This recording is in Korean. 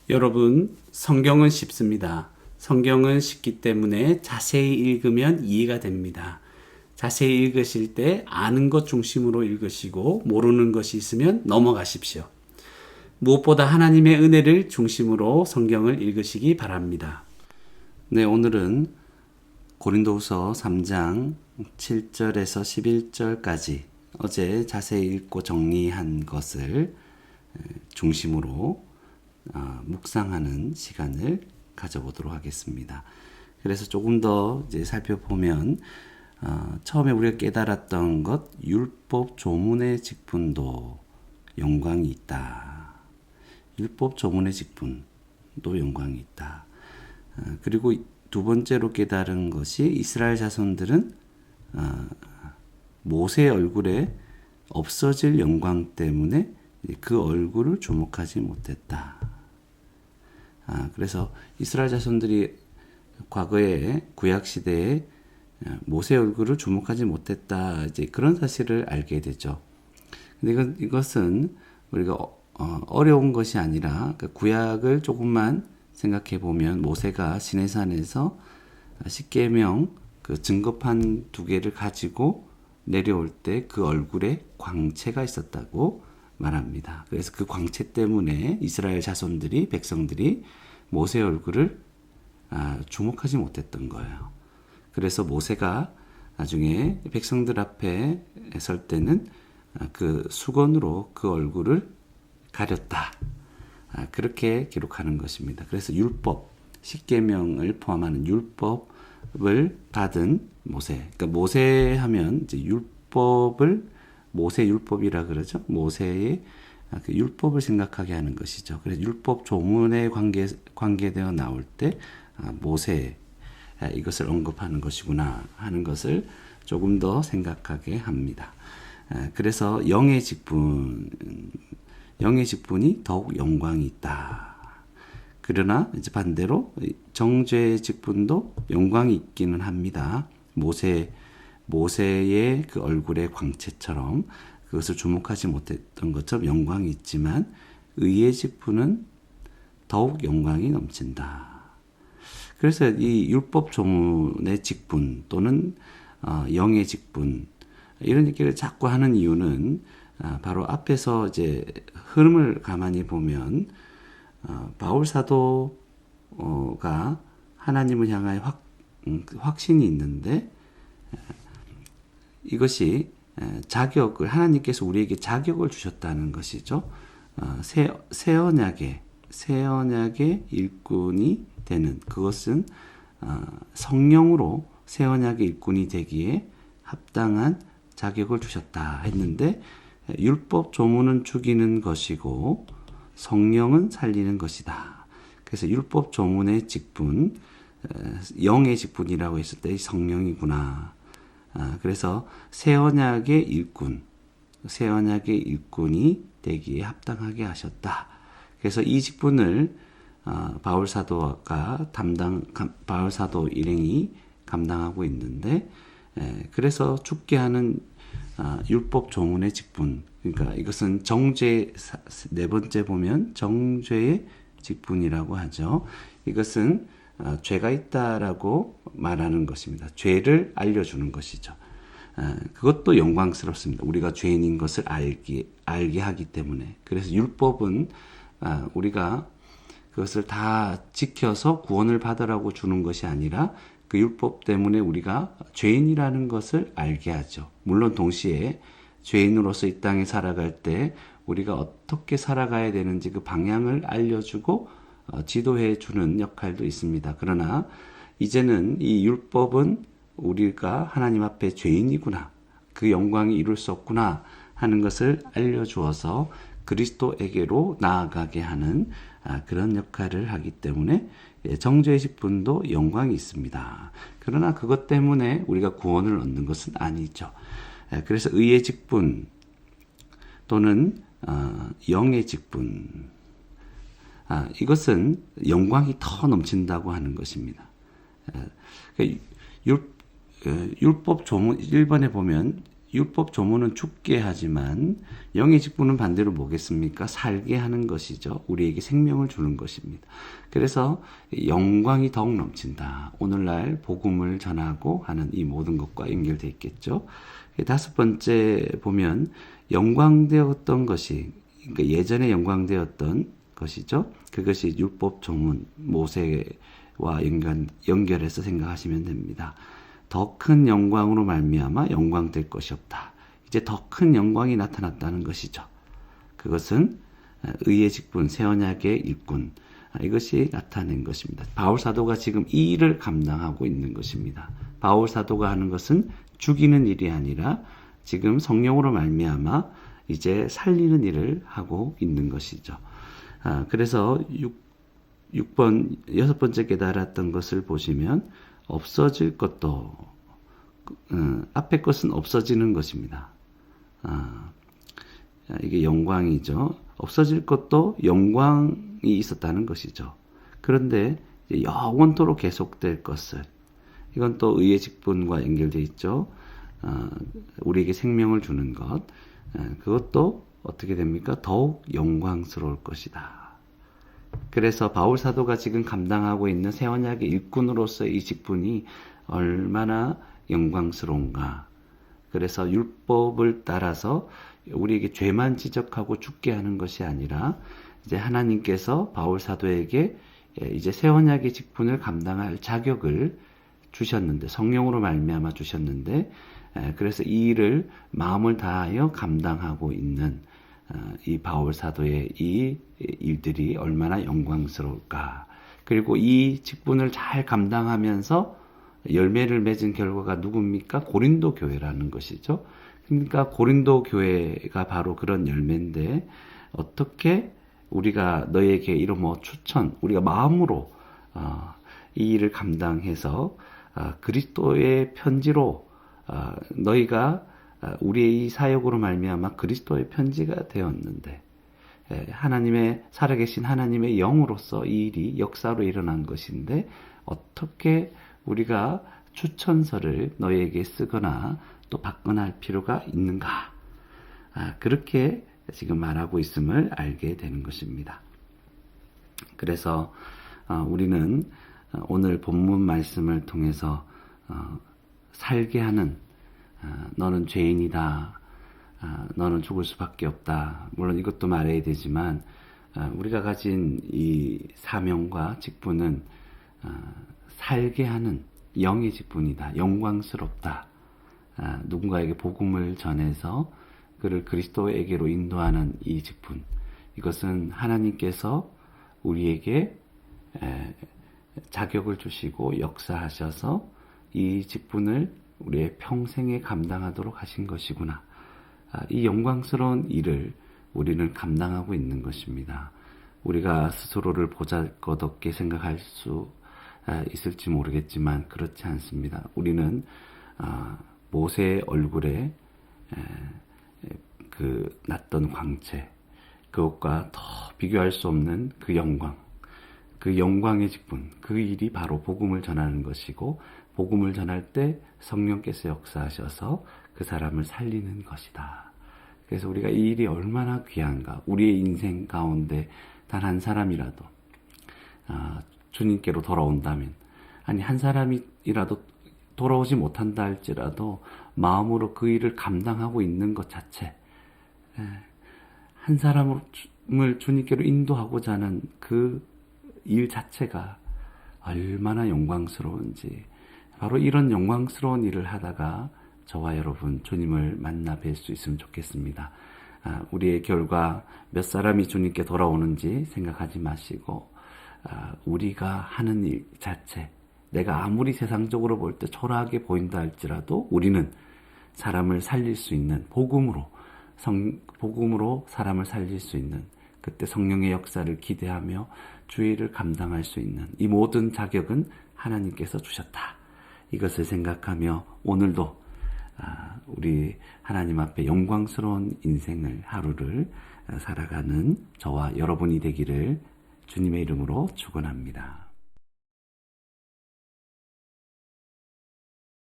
여러분, 성경은 쉽습니다. 성경은 쉽기 때문에 자세히 읽으면 이해가 됩니다. 자세히 읽으실 때 아는 것 중심으로 읽으시고 모르는 것이 있으면 넘어가십시오. 무엇보다 하나님의 은혜를 중심으로 성경을 읽으시기 바랍니다. 네, 오늘은 고린도후서 3장 7절에서 11절까지 어제 자세히 읽고 정리한 것을 중심으로 묵상하는 시간을 가져보도록 하겠습니다. 그래서 조금 더 이제 살펴보면 처음에 우리가 깨달았던 것, 율법 조문의 직분도 영광이 있다. 율법 조문의 직분도 영광이 있다. 그리고 두 번째로 깨달은 것이 이스라엘 자손들은 모세의 얼굴에 없어질 영광 때문에 그 얼굴을 주목하지 못했다. 그래서 이스라엘 자손들이 과거에 구약 시대에 모세의 얼굴을 주목하지 못했다. 이제 그런 사실을 알게 되죠. 근데 이것은 우리가 어려운 것이 아니라 구약을 조금만 생각해 보면 모세가 시내산에서 십계명 그 증거판 2개를 가지고 내려올 때 그 얼굴에 광채가 있었다고 말합니다. 그래서 그 광채 때문에 이스라엘 자손들이 백성들이 모세의 얼굴을 주목하지 못했던 거예요. 그래서 모세가 나중에 백성들 앞에 설 때는 그 수건으로 그 얼굴을 가렸다. 그렇게 기록하는 것입니다. 그래서 율법, 십계명을 포함하는 율법을 받은 모세. 그러니까 모세 하면 이제 율법을 모세 율법이라 그러죠. 모세의 그 율법을 생각하게 하는 것이죠. 그래서 율법 조문에 관계되어 나올 때 모세 이것을 언급하는 것이구나 하는 것을 조금 더 생각하게 합니다. 그래서 영의 직분이 더욱 영광이 있다. 그러나 이제 반대로 정죄의 직분도 영광이 있기는 합니다. 모세의 그 얼굴의 광채처럼 그것을 주목하지 못했던 것처럼 영광이 있지만 의의 직분은 더욱 영광이 넘친다. 그래서 이 율법 조문의 직분 또는 영의 직분 이런 얘기를 자꾸 하는 이유는 바로 앞에서 이제 흐름을 가만히 보면 바울 사도가 하나님을 향하여 확신이 있는데 이것이 자격을 하나님께서 우리에게 자격을 주셨다는 것이죠. 새 언약의 일꾼이 되는 그것은 성령으로 새 언약의 일꾼이 되기에 합당한 자격을 주셨다 했는데 율법 조문은 죽이는 것이고 성령은 살리는 것이다. 그래서 율법 조문의 직분, 영의 직분이라고 했을 때 성령이구나. 그래서 새 언약의 일꾼이 되기에 합당하게 하셨다. 그래서 이 직분을 바울 사도 일행이 감당하고 있는데, 그래서 죽게 하는 율법 조문의 직분, 그러니까 이것은 네 번째 보면 정죄의 직분이라고 하죠. 이것은 죄가 있다라고 말하는 것입니다. 죄를 알려주는 것이죠. 그것도 영광스럽습니다. 우리가 죄인인 것을 알게 하기 때문에. 그래서 율법은 우리가 그것을 다 지켜서 구원을 받으라고 주는 것이 아니라 그 율법 때문에 우리가 죄인이라는 것을 알게 하죠. 물론 동시에 죄인으로서 이 땅에 살아갈 때 우리가 어떻게 살아가야 되는지 그 방향을 알려주고 지도해 주는 역할도 있습니다. 그러나 이제는 이 율법은 우리가 하나님 앞에 죄인이구나, 그 영광이 이룰 수 없구나 하는 것을 알려주어서 그리스도에게로 나아가게 하는 그런 역할을 하기 때문에 정죄의 직분도 영광이 있습니다. 그러나 그것 때문에 우리가 구원을 얻는 것은 아니죠. 그래서 의의 직분 또는 영의 직분, 이것은 영광이 더 넘친다고 하는 것입니다. 율법 조문 1번에 보면 율법 조문은 죽게 하지만 영의 직분은 반대로 뭐겠습니까? 살게 하는 것이죠. 우리에게 생명을 주는 것입니다. 그래서 영광이 더욱 넘친다. 오늘날 복음을 전하고 하는 이 모든 것과 연결되어 있겠죠. 다섯 번째 보면 영광되었던 것이, 그러니까 예전에 영광되었던 것이죠. 그것이 율법 조문 모세와 연결해서 생각하시면 됩니다. 더 큰 영광으로 말미암아 영광될 것이 없다. 이제 더 큰 영광이 나타났다는 것이죠. 그것은 의의 직분, 새 언약의 일꾼, 이것이 나타낸 것입니다. 바울 사도가 지금 이 일을 감당하고 있는 것입니다. 바울 사도가 하는 것은 죽이는 일이 아니라 지금 성령으로 말미암아 이제 살리는 일을 하고 있는 것이죠. 그래서 여섯 번째 깨달았던 것을 보시면 없어질 것도, 앞에 것은 없어지는 것입니다. 이게 영광이죠. 없어질 것도 영광이 있었다는 것이죠. 그런데 영원토록 계속될 것을, 이건 또 의의 직분과 연결되어 있죠. 우리에게 생명을 주는 것, 그것도 어떻게 됩니까? 더욱 영광스러울 것이다. 그래서 바울 사도가 지금 감당하고 있는 새 언약의 일꾼으로서의 이 직분이 얼마나 영광스러운가. 그래서 율법을 따라서 우리에게 죄만 지적하고 죽게 하는 것이 아니라 이제 하나님께서 바울 사도에게 이제 새 언약의 직분을 감당할 자격을 주셨는데, 성령으로 말미암아 주셨는데, 그래서 이 일을 마음을 다하여 감당하고 있는 이 바울 사도의 이 일들이 얼마나 영광스러울까. 그리고 이 직분을 잘 감당하면서 열매를 맺은 결과가 누굽니까? 고린도 교회라는 것이죠. 그러니까 고린도 교회가 바로 그런 열매인데, 어떻게 우리가 너에게 이런 추천, 우리가 마음으로 이 일을 감당해서 그리스도의 편지로 너희가 우리의 이 사역으로 말미암아 그리스도의 편지가 되었는데, 하나님의 살아계신 하나님의 영으로서 이 일이 역사로 일어난 것인데, 어떻게 우리가 추천서를 너희에게 쓰거나 또 받거나 할 필요가 있는가? 그렇게 지금 말하고 있음을 알게 되는 것입니다. 그래서 우리는 오늘 본문 말씀을 통해서 살게 하는, 너는 죄인이다, 너는 죽을 수밖에 없다. 물론 이것도 말해야 되지만 우리가 가진 이 사명과 직분은 살게 하는 영의 직분이다. 영광스럽다. 누군가에게 복음을 전해서 그를 그리스도에게로 인도하는 이 직분, 이것은 하나님께서 우리에게 자격을 주시고 역사하셔서 이 직분을 우리의 평생에 감당하도록 하신 것이구나. 이 영광스러운 일을 우리는 감당하고 있는 것입니다. 우리가 스스로를 보잘것없게 생각할 수 있을지 모르겠지만 그렇지 않습니다. 우리는 모세의 얼굴에 그 났던 광채, 그것과 더 비교할 수 없는 그 영광, 그 영광의 직분, 그 일이 바로 복음을 전하는 것이고, 복음을 전할 때 성령께서 역사하셔서 그 사람을 살리는 것이다. 그래서 우리가 이 일이 얼마나 귀한가. 우리의 인생 가운데 단 한 사람이라도 주님께로 돌아온다면, 아니 한 사람이라도 돌아오지 못한다 할지라도 마음으로 그 일을 감당하고 있는 것 자체, 한 사람을 주님께로 인도하고자 하는 그 일 자체가 얼마나 영광스러운지, 바로 이런 영광스러운 일을 하다가 저와 여러분 주님을 만나 뵐 수 있으면 좋겠습니다. 우리의 결과 몇 사람이 주님께 돌아오는지 생각하지 마시고, 우리가 하는 일 자체, 내가 아무리 세상적으로 볼 때 초라하게 보인다 할지라도 우리는 사람을 살릴 수 있는, 복음으로 사람을 살릴 수 있는, 그때 성령의 역사를 기대하며 주의 일을 감당할 수 있는 이 모든 자격은 하나님께서 주셨다. 이것을 생각하며 오늘도 우리 하나님 앞에 영광스러운 인생을, 하루를 살아가는 저와 여러분이 되기를 주님의 이름으로 축원합니다.